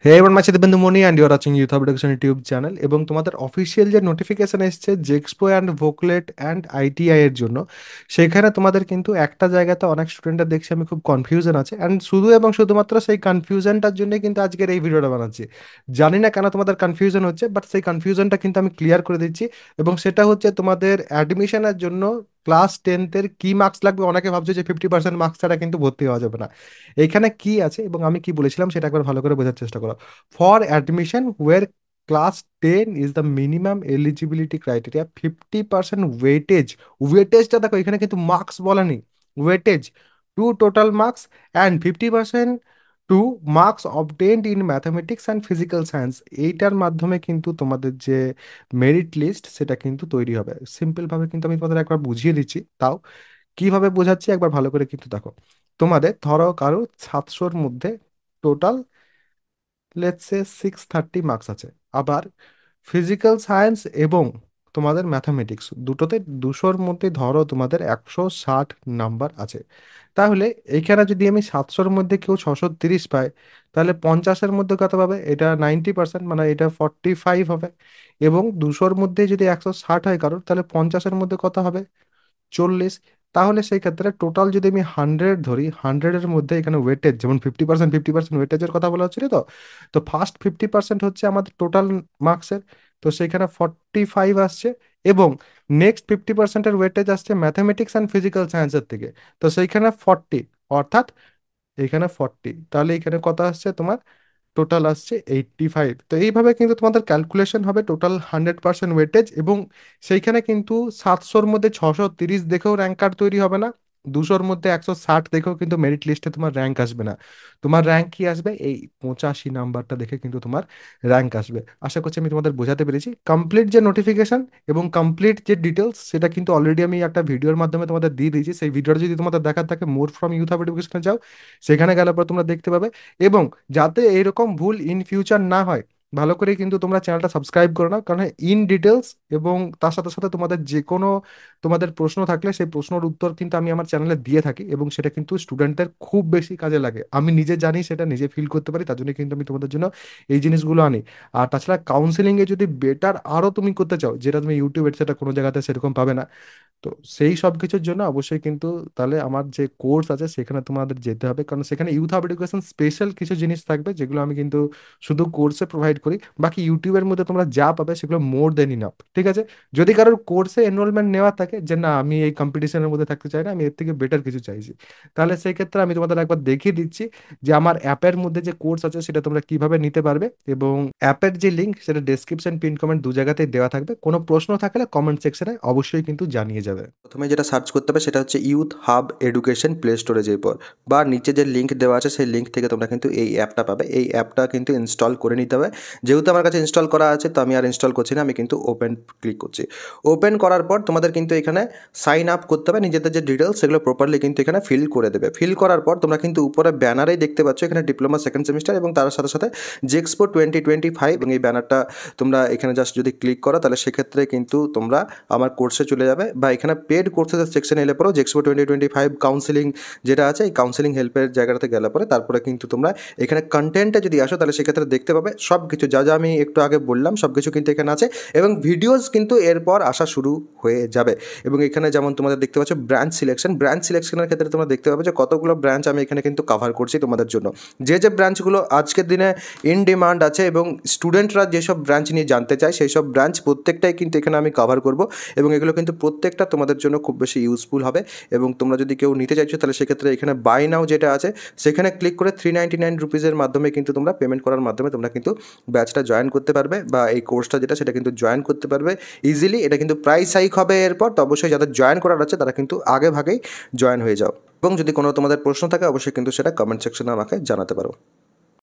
হে এবার মাছি Debendu Moni and you're watching youth education YouTube channel এবং তোমাদের অফিসিয়াল যে নোটিফিকেশন এসছে JEXPO and VOCLET and ITI এর জন্য, সেখানে তোমাদের কিন্তু একটা জায়গাতে অনেক স্টুডেন্টরা দেখছি আমি খুব কনফিউশন আছে অ্যান্ড শুধু এবং শুধুমাত্র সেই কনফিউশনটার জন্য কিন্তু আজকের এই ভিডিওটা বানাচ্ছি। জানি না কেন তোমাদের কনফিউশন হচ্ছে, বাট সেই কনফিউশনটা কিন্তু আমি ক্লিয়ার করে দিচ্ছি। এবং সেটা হচ্ছে তোমাদের অ্যাডমিশনের জন্য ক্লাস টেন্থের কি মার্কস লাগবে। অনেকে ভাবছে যে 50% মার্কস ছাড়া কিন্তু ভর্তি হওয়া যাবে না। এইখানে কি আছে এবং আমি কি বলেছিলাম সেটা একবার ভালো করে বোঝার চেষ্টা করো। For admission where class 10 is the minimum eligibility criteria, 50% weightage. ওয়েটেজটা দেখো, এখানে কিন্তু মার্কস বলেনি, weightage to total marks and 50% to marks obtained in mathematics and physical science. এইটার মাধ্যমে কিন্তু তোমাদের যে মেরিট লিস্ট সেটা কিন্তু তৈরি হবে। সিম্পলভাবে কিন্তু আমি তোমাদের একবার বুঝিয়ে দিচ্ছি, তাও কিভাবে বোঝাচ্ছি একবার ভালো করে কিন্তু দেখো। তোমাদের ধরো কারো 700-র মধ্যে টোটাল লেটস সে 630 মার্কস আছে। আবার ফিজিক্যাল সায়েন্স এবং তোমাদের ম্যাথামেটিক্স দুটোতে 200-র মধ্যে ধরো তোমাদের 160 নাম্বার আছে। তাহলে এইখানে যদি আমি 700-র মধ্যে কেউ 630 পায়, তাহলে 50-এর মধ্যে কত পাবে? এটা 90%, মানে এটা 45 হবে। এবং 200-র মধ্যে যদি 160 হয় কারোর, তাহলে 50-এর মধ্যে কত হবে? 40। তাহলে সেই ক্ষেত্রে টোটাল যদি আমি 100 ধরি, 100-এর মধ্যে এখানে ওয়েটেজ যেমন 50%, 50% ওয়েটেজের কথা বলা হচ্ছিল, তো তো ফার্স্ট 50% হচ্ছে আমাদের টোটাল মার্কসের, তো সেখানে 45 আসছে। এবং নেক্সট 50%-এর ওয়েটেজ আসছে ম্যাথামেটিক্স অ্যান্ড ফিজিক্যাল সায়েন্সের থেকে, তো সেইখানে 40, অর্থাৎ এখানে 40, তাহলে এখানে কত আসছে তোমার? টোটাল আসছে 85। তো এইভাবে কিন্তু তোমাদের ক্যালকুলেশন হবে টোটাল 100% ওয়েটেজ। এবং সেইখানে কিন্তু 700-র মধ্যে 630 দেখেও র্যাঙ্ক কার্ড তৈরি হবে না, 200-র মধ্যে 160 দেখেও কিন্তু মেরিট লিস্টে তোমার র্যাঙ্ক আসবে না। তোমার র্যাঙ্ক কি আসবে? এই 85 নাম্বারটা দেখে কিন্তু তোমার র্যাঙ্ক আসবে। আশা করছি আমি তোমাদের বোঝাতে পেরেছি। কমপ্লিট যে নোটিফিকেশন এবং কমপ্লিট যে ডিটেলস সেটা কিন্তু অলরেডি আমি একটা ভিডিওর মাধ্যমে তোমাদের দিয়ে দিয়েছি। সেই ভিডিওটা যদি তোমাদের দেখার থাকে, মোর ফ্রম ইউথ অফ এডুকেশনে যাও, সেখানে গেলে পর তোমরা দেখতে পাবে। এবং যাতে এরকম ভুল ইন ফিউচার না হয়, ভালো করে কিন্তু তোমরা চ্যানেলটা সাবস্ক্রাইব করে নাও, কারণ ইন ডিটেলস এবং তার সাথে সাথে তোমাদের যে কোনো তোমাদের প্রশ্ন থাকলে সেই প্রশ্নের উত্তর কিন্তু আমি আমার চ্যানেলে দিয়ে থাকি, এবং সেটা কিন্তু স্টুডেন্টদের খুব বেশি কাজে লাগে। আমি নিজে জানি, সেটা নিজে ফিল করতে পারি, তার জন্য কিন্তু আমি তোমাদের জন্য এই জিনিসগুলো আনি। আর তাছাড়া কাউন্সিলিংয়ে যদি বেটার আরও তুমি করতে চাও, যেটা তুমি ইউটিউবে সেটা কোনো জায়গাতে সেরকম পাবে না, তো সেই সব কিছুর জন্য অবশ্যই কিন্তু তাহলে আমার যে কোর্স আছে সেখানে তোমাদের যেতে হবে, কারণ সেখানে ইউথ হাব এডুকেশন স্পেশাল কিছু জিনিস থাকবে যেগুলো আমি কিন্তু শুধু কোর্সে প্রোভাইড করি। বাকি ইউটিউবের মধ্যে তোমরা যা পাবে সেগুলো মোর দেন ইনাফ, ঠিক আছে? যদি কারোর কোর্সে এনরোলমেন্ট নেওয়া থাকে যে না আমি এই কম্পিটিশনের মধ্যে থাকতে চাই না, আমি এর থেকে বেটার কিছু চাইছি, তাহলে সেই ক্ষেত্রে আমি তোমাদের একবার দেখিয়ে দিচ্ছি যে আমার অ্যাপের মধ্যে যে কোর্স আছে সেটা তোমরা কিভাবে নিতে পারবে। এবং অ্যাপের যে লিঙ্ক সেটা ডেসক্রিপশন, পিন কমেন্ট দু জায়গাতেই দেওয়া থাকবে। কোনো প্রশ্ন থাকলে কমেন্ট সেকশনে অবশ্যই কিন্তু জানিয়ে যাবে। প্রথমে যেটা সার্চ করতে হবে সেটা হচ্ছে ইউথ হাব এডুকেশন প্লে স্টোরে যেয়ে পর, বা নিচে যে লিঙ্ক দেওয়া আছে সেই লিঙ্ক থেকে তোমরা কিন্তু এই অ্যাপটা পাবে। এই অ্যাপটা কিন্তু ইনস্টল করে নিতে হবে। যেহেতু আমার কাছে ইনস্টল করা আছে তো আমি আর ইনস্টল করছি না, আমি কিন্তু ওপেন ক্লিক করছি। ওপেন করার পর তোমাদের কিন্তু এখানে সাইন আপ করতে হবে, নিজেদের যে ডিটেলস সেগুলো প্রপারলি কিন্তু এখানে ফিল করে দেবে। ফিল করার পর তোমরা কিন্তু উপরে ব্যানারেই দেখতে পাচ্ছ এখানে ডিপ্লোমা সেকেন্ড সেমিস্টার এবং তার সাথে সাথে জেক্সপো 2025, এবং এই ব্যানারটা তোমরা এখানে জাস্ট যদি ক্লিক করো তাহলে সেক্ষেত্রে কিন্তু তোমরা আমার কোর্সে চলে যাবে, বা এখানে পেড কোর্সের সেকশনে এলে পরেও জেক্সপো 2025 কাউন্সিলিং যেটা আছে এই কাউন্সিলিং হেল্পের জায়গাটাতে গেলে পরে তারপরে কিন্তু তোমরা এখানে কন্টেন্টে যদি আসো তাহলে সেক্ষেত্রে দেখতে পাবে সব কিছু যা যা আমি একটু আগে বললাম সব কিছু কিন্তু এখানে আছে। এবং ভিডিওস কিন্তু এরপর আসা শুরু হয়ে যাবে। এবং এখানে যেমন তোমাদের দেখতে পাচ্ছ ব্রাঞ্চ সিলেকশন, ব্রাঞ্চ সিলেকশনের ক্ষেত্রে তোমরা দেখতে পাবে যে কতগুলো ব্রাঞ্চ আমি এখানে কিন্তু কভার করছি তোমাদের জন্য। যে যে ব্রাঞ্চগুলো আজকের দিনে ইন ডিমান্ড আছে এবং স্টুডেন্টরা যেসব ব্রাঞ্চ নিয়ে জানতে চায় সেই সব ব্রাঞ্চ প্রত্যেকটাই কিন্তু এখানে আমি কভার করব। এবং এগুলো কিন্তু প্রত্যেকটা তোমাদের জন্য খুব বেশি ইউজফুল হবে। এবং তোমরা যদি কেউ নিতে চাইছো তাহলে সেক্ষেত্রে এখানে বাই নাও যেটা আছে সেখানে ক্লিক করে 399 রুপিসের মাধ্যমে কিন্তু তোমরা পেমেন্ট করার মাধ্যমে তোমরা কিন্তু ব্যাচটা জয়েন করতে পারবে, বা এই কোর্সটা যেটা সেটা কিন্তু জয়েন করতে পারবে ইজিলি। এটা কিন্তু প্রাইস হাইক হবে এরপর, তো অবশ্যই যাদের জয়েন করার আছে তারা কিন্তু আগে ভাগেই জয়েন হয়ে যাও। এবং যদি কোনো তোমাদের প্রশ্ন থাকে অবশ্যই কিন্তু সেটা কমেন্ট সেকশনে আমাকে জানাতে পারো।